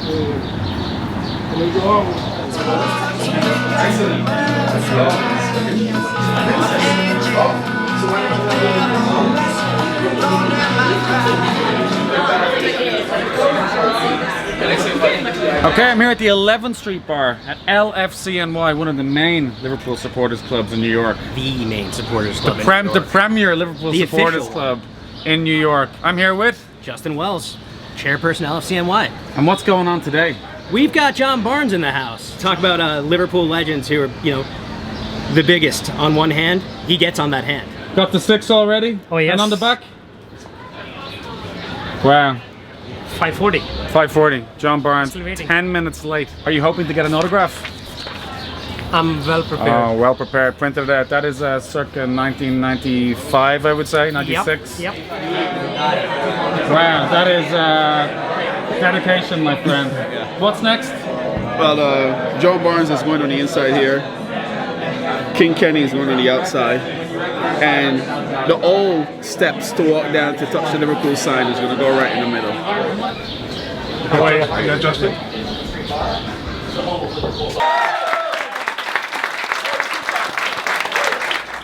Okay, I'm here at the 11th Street Bar at LFCNY, one of the main Liverpool supporters clubs in New York. The main supporters club The premier Liverpool supporters club in New York. I'm here with Justin Wells, chairperson LFCNY. And what's going on today? We've got John Barnes in the house. Talk about Liverpool legends who are, the biggest on one hand. He gets on that hand. Got the 6 already? Oh yes. And on the back? Wow. 540. 540. John Barnes, 10 minutes late. Are you hoping to get an autograph? I'm well prepared. Oh, well prepared. Printed out. That is circa 1995, I would say, 96. Yep. Wow, that is dedication, my friend. What's next? Well, Joe Barnes is going on the inside here. King Kenny is going on the outside. And the old steps to walk down to touch the Liverpool sign is going to go right in the middle. How are you? Yeah, Justin.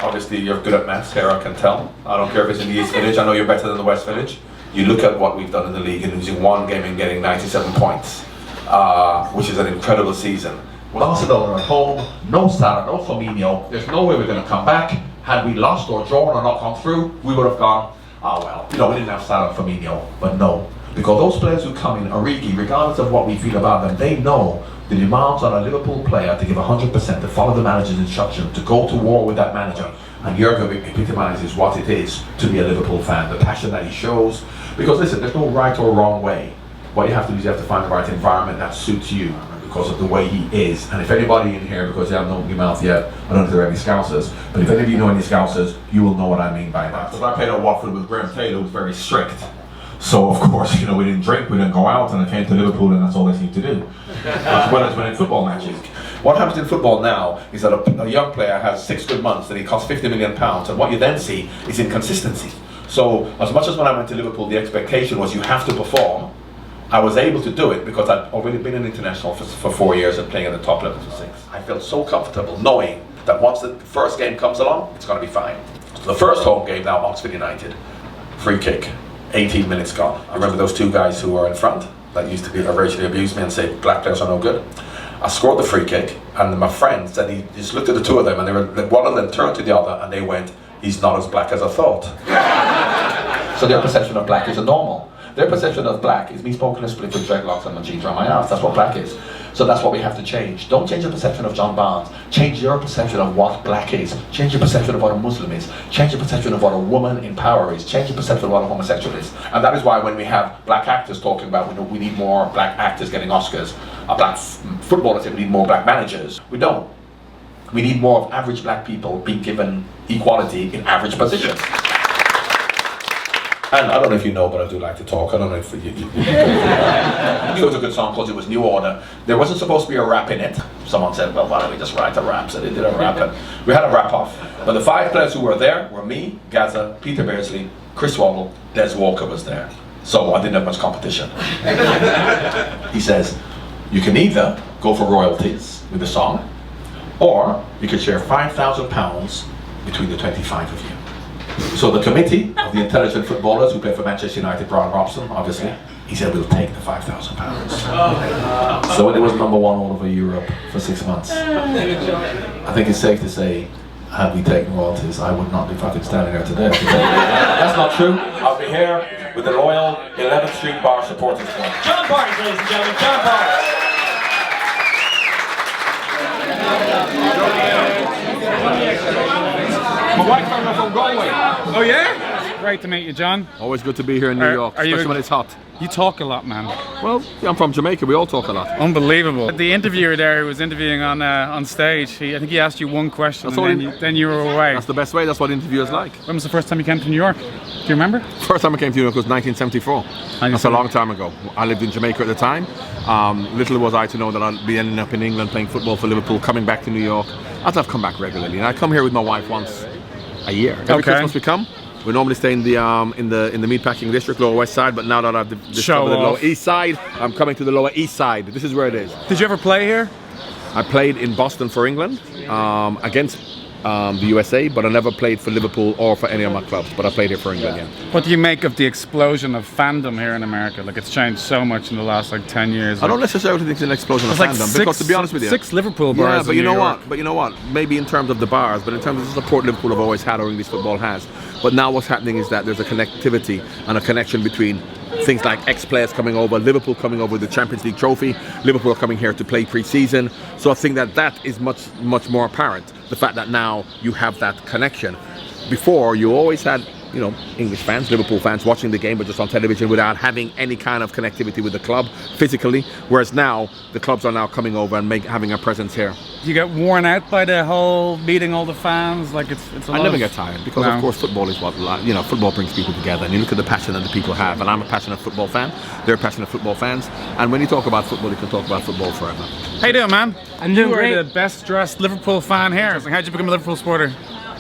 Obviously, you're good at maths here, I can tell. I don't care if it's in the East Village, I know you're better than the West Village. You look at what we've done in the league and losing one game and getting 97 points, which is an incredible season. Barcelona at home, no Salah, no Firmino. There's no way we're going to come back. Had we lost or drawn or not come through, we would have gone, we didn't have Salah and Firmino. But no, because those players who come in, Origi, regardless of what we feel about them, they know the demands on a Liverpool player to give 100%, to follow the manager's instruction, to go to war with that manager. And Jurgen epitomizes what it is to be a Liverpool fan, the passion that he shows. Because listen, there's no right or wrong way. What you have to do is you have to find the right environment that suits you, because of the way he is. And if anybody in here, because you haven't opened your mouth yet, I don't know if there are any Scousers, but if any of you know any Scousers, you will know what I mean by that. Because I played at Watford with Graham Taylor, who was very strict. So of course, we didn't drink, we didn't go out, and I came to Liverpool and that's all they seemed to do. As well as winning football matches. What happens in football now is that a young player has 6 good months and he costs £50 million, and what you then see is inconsistency. So as much as when I went to Liverpool, the expectation was you have to perform, I was able to do it because I'd already been an international for 4 years and playing at the top level for 6. I felt so comfortable knowing that once the first game comes along, it's going to be fine. So the first home game now, Oxford United, free kick, 18 minutes gone. I remember those 2 guys who were in front that used to be racially abuse me and say black players are no good. I scored the free kick, and my friend said he just looked at the 2 of them, and one of them turned to the other and they went, "He's not as black as I thought." So their perception of black is a normal. Their perception of black is me smoking a split with dreadlocks and my jeans around my ass. That's what black is. So that's what we have to change. Don't change your perception of John Barnes. Change your perception of what black is. Change your perception of what a Muslim is. Change your perception of what a woman in power is. Change your perception of what a homosexual is. And that is why when we have black actors talking about we need more black actors getting Oscars, black footballers say we need more black managers. We don't. We need more of average black people being given equality in average positions. And I don't know if you know, but I do like to talk. I don't know if you I knew it was a good song because it was New Order. There wasn't supposed to be a rap in it. Someone said, well, why don't we just write a rap? So they did a rap, and we had a rap off. But the 5 players who were there were me, Gaza, Peter Beardsley, Chris Waddle, Des Walker was there. So I didn't have much competition. He says, you can either go for royalties with the song, or you could share £5,000 between the 25 of you. So the committee of the intelligent footballers who play for Manchester United, Brian Robson, obviously, he said we'll take the £5,000. So it was #1 all over Europe for 6 months. I think it's safe to say, had we taken royalties, I would not be fucking standing there today. That's not true. I'll be here with the loyal 11th Street Bar supporters club. John Barnes, ladies and gentlemen, John Barnes. My wife found me from Galway. Oh yeah? Great to meet you, John. Always good to be here in New York, especially when it's hot. You talk a lot, man. Well, yeah, I'm from Jamaica, we all talk a lot. Unbelievable. The interviewer there who was interviewing on stage, I think he asked you one question and then you were away. That's the best way, that's what interviewers like. When was the first time you came to New York? Do you remember? First time I came to New York was 1974. That's a long time ago. I lived in Jamaica at the time. Little was I to know that I'd be ending up in England playing football for Liverpool, coming back to New York, as I've come back regularly. And I come here with my wife once a year. Every Christmas we come. We normally stay in the meatpacking district, Lower West Side, but now that I've discovered the Lower East Side, I'm coming to the Lower East Side. This is where it is. Did you ever play here? I played in Boston for England against the USA, but I never played for Liverpool or for any of my clubs, but I played here for England, yeah. What do you make of the explosion of fandom here in America? Like, it's changed so much in the last like 10 years. I don't necessarily think it's an explosion of like fandom, because to be honest with you, 6 Liverpool bars. yeah, but in you know New York. what? But you know what? Maybe in terms of the bars, but in terms of the support Liverpool have always had, or English football has. But now what's happening is that there's a connectivity and a connection between things like ex-players coming over, Liverpool coming over with the Champions League trophy, Liverpool coming here to play pre-season. So I think that is much more apparent. The fact that now you have that connection. Before, you always had, you know, English fans, Liverpool fans watching the game, but just on television without having any kind of connectivity with the club physically. Whereas now, the clubs are now coming over and having a presence here. Do you get worn out by the whole meeting all the fans? Like, it's a lot I never of- get tired, because No. of course football is what, you know, football brings people together, and you look at the passion that the people have, and I'm a passionate football fan, they're passionate football fans, and when you talk about football, you can talk about football forever. How you doing, man? I'm doing you great. are the best dressed Liverpool fan here. So how'd you become a Liverpool supporter?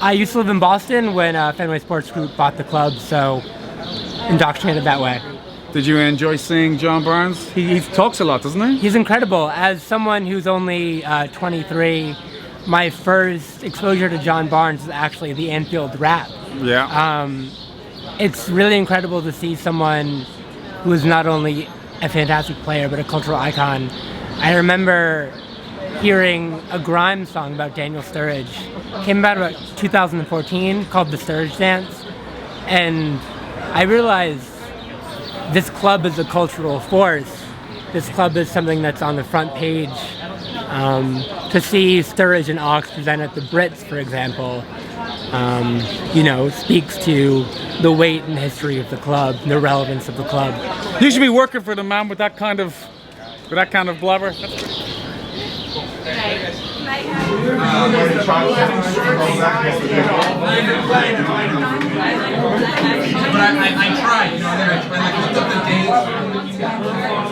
I used to live in Boston when Fenway Sports Group bought the club, so indoctrinated that way. Did you enjoy seeing John Barnes? He talks a lot, doesn't he? He's incredible. As someone who's only 23, my first exposure to John Barnes is actually the Anfield Rap. Yeah. It's really incredible to see someone who is not only a fantastic player but a cultural icon. I remember hearing a grime song about Daniel Sturridge. Came out about 2014, called The Sturridge Dance, and I realized this club is a cultural force. This club is something that's on the front page. To see Sturridge and Ox present at the Brits, for example, you know, speaks to the weight and history of the club, the relevance of the club. You should be working for the man with that kind of blubber. But I tried, you know, I looked up the dates.